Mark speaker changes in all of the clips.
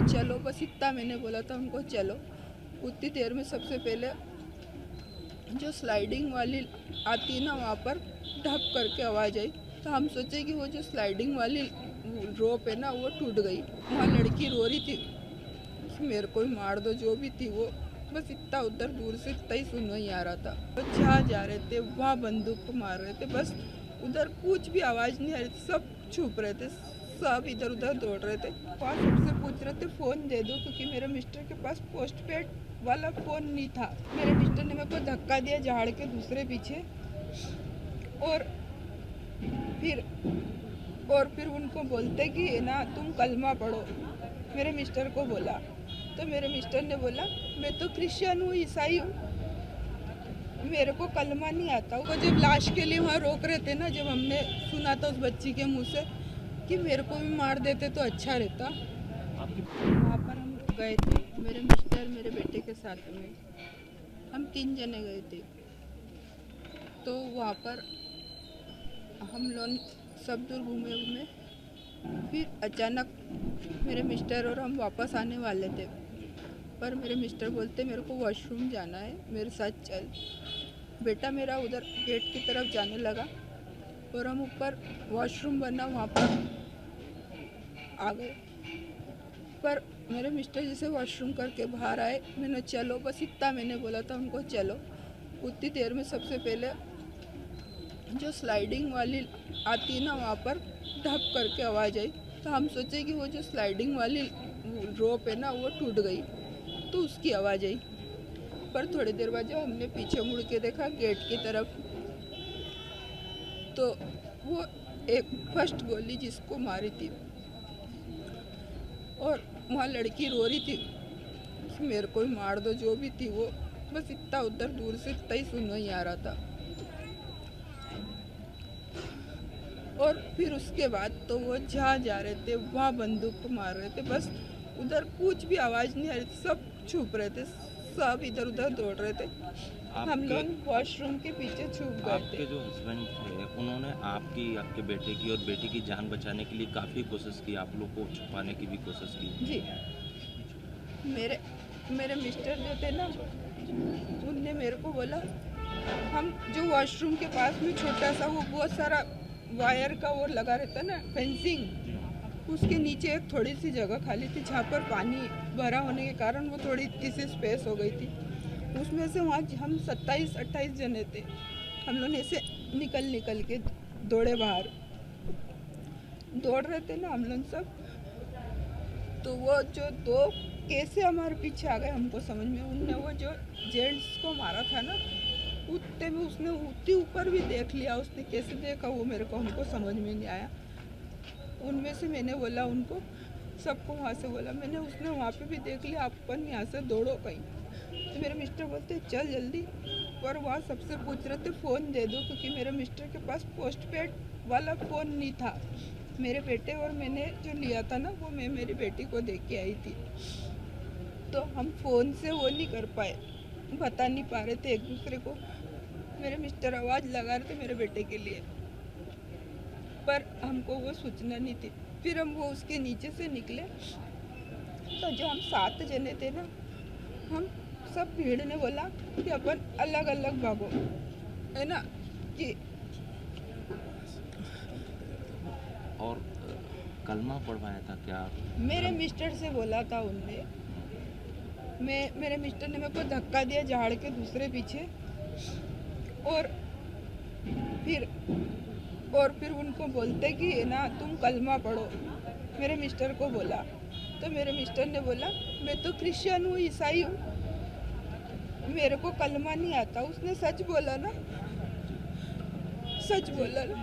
Speaker 1: चलो, बस इतना मैंने बोला था उनको, चलो। उतनी देर में सबसे पहले जो स्लाइडिंग वाली आती है ना, वहाँ पर ढप करके आवाज़ आई। तो हम सोचे कि वो जो स्लाइडिंग वाली रोप है ना, वो टूट गई। वहाँ लड़की रो रही थी कि मेरे को ही मार दो, जो भी थी वो। बस इतना उधर दूर से इतना ही सुन ही आ रहा था। वो जहाँ जा रहे थे वहाँ बंदूक को मार रहे थे, बस उधर कुछ भी आवाज़ नहीं आ रही थी। सब छुप रहे थे, सब इधर उधर दौड़ रहे थे। वहाँ सबसे पूछ रहे थे फ़ोन दे दो, क्योंकि मेरे मिस्टर के पास पोस्ट पेड वाला फ़ोन नहीं था। मेरे मिस्टर ने मेरे को धक्का दिया झाड़ के दूसरे पीछे, और फिर उनको बोलते कि ना तुम कलमा पढ़ो। मेरे मिस्टर को बोला, तो मेरे मिस्टर ने बोला मैं तो क्रिश्चियन हूँ, ईसाई हूँ, मेरे को कलमा नहीं आता। वो जब लाश के लिए वहाँ रोक रहे थे ना, जब हमने सुना था उस बच्ची के मुंह से कि मेरे को भी मार देते तो अच्छा रहता। वहाँ पर हम गए थे, मेरे मिस्टर मेरे बेटे के साथ में, हम 3 जने गए थे। तो वहाँ पर हम लोग सब दूर घूमे, फिर अचानक मेरे मिस्टर और हम वापस आने वाले थे, पर मेरे मिस्टर बोलते मेरे को वॉशरूम जाना है, मेरे साथ चल। बेटा मेरा उधर गेट की तरफ जाने लगा और हम ऊपर वॉशरूम बना वहाँ पर आ गए। पर मेरे मिस्टर जैसे वॉशरूम करके बाहर आए, मैंने चलो, बस इतना मैंने बोला था उनको, चलो। उतनी देर में सबसे पहले जो स्लाइडिंग वाली आती है ना, वहाँ पर ढप करके आवाज़ आई। तो हम सोचे कि वो जो स्लाइडिंग वाली रोप है ना, वो टूट गई, तो उसकी आवाज़ आई। पर थोड़ी देर बाद जब हमने पीछे मुड़ के देखा गेट की तरफ, तो वो एक फर्स्ट गोली जिसको मारी थी, और वहाँ लड़की रो रही थी कि मेरे को ही मार दो, जो भी थी वो। बस इतना उधर दूर से इतना ही सुन ही आ रहा था। और फिर उसके बाद तो वो जहाँ जा रहे थे वहाँ बंदूक को मार रहे थे, बस उधर कुछ भी आवाज़ नहीं आ रही थी। सब छुप रहे थे, सब इधर उधर दौड़ रहे थे। हम लोग वॉशरूम के पीछे छुप गए थे।
Speaker 2: आपके जो हस्बैंड थे, उन्होंने आपके बेटे की और बेटी की जान बचाने के लिए काफ़ी कोशिश की, आप लोग को छुपाने की भी कोशिश की
Speaker 1: जी। मेरे मिस्टर जो थे ना, उनने मेरे को बोला, हम जो वॉशरूम के पास में छोटा सा वो बहुत सारा वायर का वो लगा रहता ना, फेंसिंग, उसके नीचे एक थोड़ी सी जगह खाली थी जहाँ पर पानी भरा होने के कारण वो थोड़ी इतनी सी स्पेस हो गई थी। उसमें से वहाँ हम 27-28 जने थे। हम लोग ऐसे निकल के दौड़े बाहर, दौड़ रहे थे ना हम लोग सब। तो वो जो 2 कैसे हमारे पीछे आ गए हमको समझ में। उनने वो जो जेंट्स को मारा था ना, उतने में उसने उतनी ऊपर भी देख लिया। उसने कैसे देखा वो मेरे को हमको समझ में नहीं आया। उनमें से मैंने बोला उनको, सबको वहाँ से बोला मैंने, उसने वहाँ पे भी देख लिया, अपन यहाँ से दौड़ो कहीं। तो मेरे मिस्टर बोलते चल जल्दी। पर वहाँ सबसे पूछ रहे थे फ़ोन दे दो, क्योंकि मेरे मिस्टर के पास पोस्ट पेड वाला फ़ोन नहीं था। मेरे बेटे और मैंने जो लिया था ना, वो मैं मेरी बेटी को दे के आई थी। तो हम फ़ोन से वो नहीं कर पाए, बता नहीं पा रहे थे एक दूसरे को। मेरे मिस्टर आवाज़ लगा रहे थे मेरे बेटे के लिए, पर हमको वो सूचना नहीं थी। फिर हम वो उसके नीचे से निकले, तो जो हम 7 जने थे ना, हम सब भीड़ ने बोला कि अपन अलग अलग भागो, है ना कि।
Speaker 2: और कलमा पढ़वाया था क्या?
Speaker 1: मेरे मिस्टर से बोला था उनने। मेरे मिस्टर ने मेरे को धक्का दिया झाड़ के दूसरे पीछे, और फिर उनको बोलते कि ना तुम कलमा पढ़ो। मेरे मिस्टर को बोला, तो मेरे मिस्टर ने बोला मैं तो क्रिश्चियन हूँ, ईसाई हूँ, मेरे को कलमा नहीं आता। उसने सच बोला ना, सच बोला ना।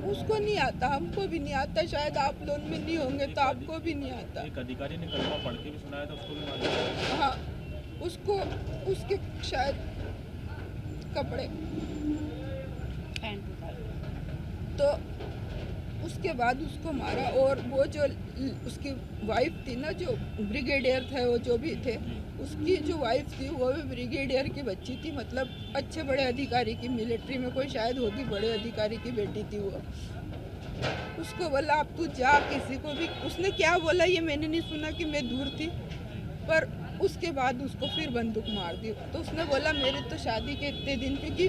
Speaker 1: उसको नहीं आता, हमको भी नहीं आता, शायद आप लोग में नहीं होंगे तो आपको भी नहीं आता।
Speaker 3: एक अधिकारी ने कलमा पढ़ के भी सुनाया था, उसको भी मार दिया।
Speaker 1: हाँ, उसको उसके शायद कपड़े, तो उसके बाद उसको मारा। और वो जो उसकी वाइफ थी ना, जो ब्रिगेडियर थे, वो जो भी थे, उसकी जो वाइफ थी वो भी ब्रिगेडियर की बच्ची थी, मतलब अच्छे बड़े अधिकारी की, मिलिट्री में कोई शायद होगी बड़े अधिकारी की बेटी थी वो। उसको बोला अब तू जा, किसी को भी, उसने क्या बोला ये मैंने नहीं सुना कि मैं दूर थी, पर उसके बाद उसको फिर बंदूक मार दी। तो उसने बोला मेरे तो शादी के इतने दिन, क्योंकि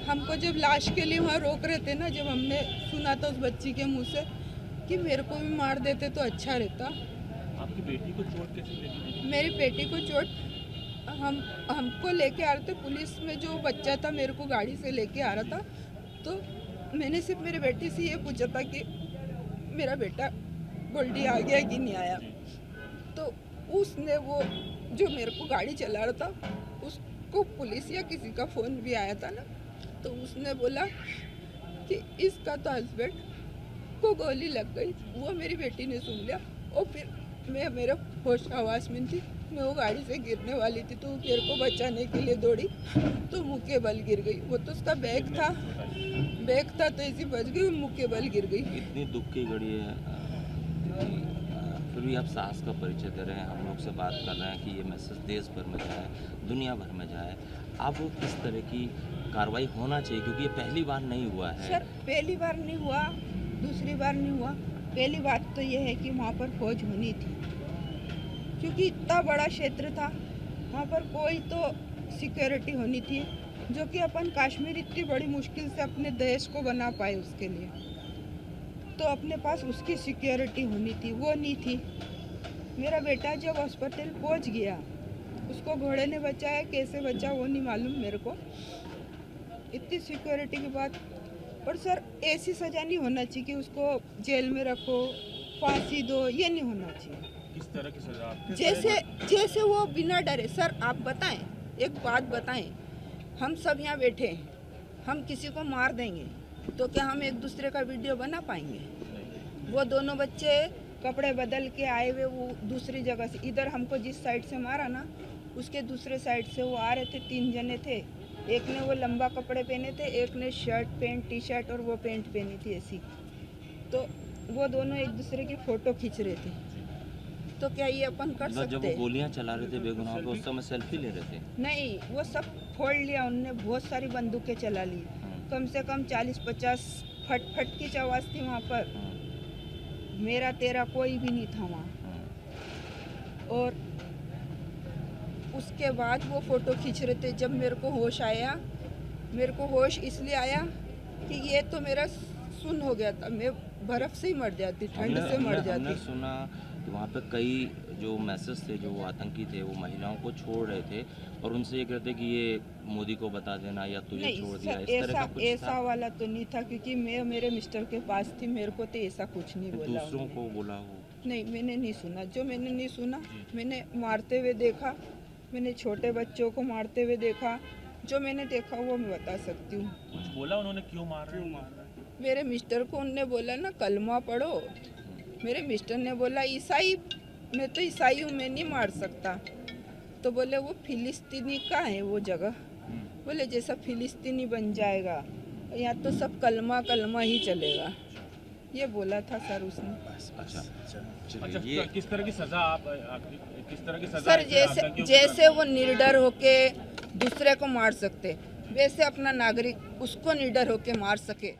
Speaker 1: हमको जब लाश के लिए वहाँ रोक रहे थे ना, जब हमने सुना था उस बच्ची के मुंह से कि मेरे को भी मार देते तो अच्छा रहता।
Speaker 3: आपकी बेटी को चोट कैसे लगी?
Speaker 1: मेरी बेटी को चोट हमको लेके आ रहे थे, पुलिस में जो बच्चा था मेरे को गाड़ी से लेके आ रहा था, तो मैंने सिर्फ मेरी बेटी से ये पूछा था कि मेरा बेटा गोल्डी आ गया कि नहीं आया। तो उसने वो जो मेरे को गाड़ी चला रहा था उसको पुलिस या किसी का फ़ोन भी आया था ना, तो उसने बोला कि इसका तो हस्बैंड को गोली लग गई। वो मेरी बेटी ने सुन लिया और फिर मैं मेरे होश आवाज़ में थी, मैं वो गाड़ी से गिरने वाली थी, तो मेरे को बचाने के लिए दौड़ी तो मुँह के बल गिर गई। वो तो उसका बैग था तो ऐसी बच गई, मुँह के बल गिर गई।
Speaker 2: इतनी दुख की घड़ी है, फिर भी आप साहस का परिचय दे रहे हैं, हम लोग से बात कर रहे हैं कि ये मैसेज देश भर में जाए, दुनिया भर में जाए। अब किस तरह की कार्रवाई होना चाहिए, क्योंकि ये पहली बार नहीं हुआ है।
Speaker 1: सर पहली बार नहीं हुआ, दूसरी बार नहीं हुआ, पहली बात तो ये है कि वहाँ पर फौज होनी थी, क्योंकि इतना बड़ा क्षेत्र था, वहाँ पर कोई तो सिक्योरिटी होनी थी, जो कि अपन कश्मीर इतनी बड़ी मुश्किल से अपने देश को बना पाए, उसके लिए तो अपने पास उसकी सिक्योरिटी होनी थी, वो नहीं थी। मेरा बेटा जब हॉस्पिटल पहुँच गया, उसको घोड़े ने बचाया, कैसे बचा वो नहीं मालूम मेरे को, इतनी सिक्योरिटी के बाद। पर सर ऐसी सज़ा नहीं होना चाहिए कि उसको जेल में रखो, फांसी दो, ये नहीं होना चाहिए।
Speaker 3: किस तरह की सजा आप?
Speaker 1: जैसे वो बिना डरे। सर आप बताएं, एक बात बताएं, हम सब यहाँ बैठे हैं, हम किसी को मार देंगे तो क्या हम एक दूसरे का वीडियो बना पाएंगे? वो दोनों बच्चे कपड़े बदल के आए हुए वो दूसरी जगह से, इधर हमको जिस साइड से मारा ना, उसके दूसरे साइड से वो आ रहे थे, 3 जने थे, एक ने वो लंबा कपड़े पहने थे, एक ने शर्ट पैंट टी शर्ट और वो पैंट पहनी थी ऐसी। तो वो दोनों एक दूसरे की फ़ोटो खींच रहे थे, तो क्या ये अपन कर सकते?
Speaker 2: जब वो गोलियां चला रहे थे बेगुनाह पे, उस समय सेल्फी ले रहे थे?
Speaker 1: नहीं, वो सब फोड़ लिया उनने, बहुत सारी बंदूकें चला ली, कम से कम 40-50 फट की आवाज़ थी वहाँ पर। मेरा तेरा कोई भी नहीं था वहाँ। और उसके बाद वो फ़ोटो खींच रहे थे। जब मेरे को होश आया, मेरे को होश इसलिए आया कि ये तो मेरा सुन्न हो गया था, मैं बर्फ़ से ही मर जाती, ठंड से मर जाती।
Speaker 2: हमने सुना तो वहाँ पे कई जो मैसेज थे, जो वो आतंकी थे, वो महिलाओं को छोड़ रहे थे और उनसे ये कहते कि ये मोदी को बता देना या तुझे छोड़ दिया, इस तरह का कुछ था?
Speaker 1: ऐसा वाला तो नहीं था, क्योंकि मैं मेरे मिस्टर के पास थी, मेरे को तो ऐसा कुछ नहीं बोला।
Speaker 2: दूसरों को बोला हो?
Speaker 1: नहीं, मैंने नहीं सुना। जो मैंने नहीं सुना, मैंने मारते हुए देखा, मैंने छोटे बच्चों को मारते हुए देखा, जो मैंने देखा वो मैं बता सकती हूँ।
Speaker 3: कुछ बोला उन्होंने, क्यों मार रहे हैं?
Speaker 1: मेरे मिस्टर को उनने बोला ना कलमा पढ़ो, मेरे मिस्टर ने बोला ईसाई, मैं तो ईसाई हूँ, मैं नहीं मार सकता। तो बोले वो फिलिस्तीनी का है वो जगह, बोले जैसा फिलिस्तीनी बन जाएगा, यहाँ तो सब कलमा ही चलेगा, ये बोला था सर उसने।
Speaker 2: अच्छा,
Speaker 3: अच्छा,
Speaker 2: ये
Speaker 3: किस तरह की सजा आप किस तरह की सजा
Speaker 1: सर
Speaker 3: ऐसे आतंकियों को
Speaker 1: जैसे वो निर्डर होके दूसरे को मार सकते, वैसे अपना नागरिक उसको निडर होके मार सके।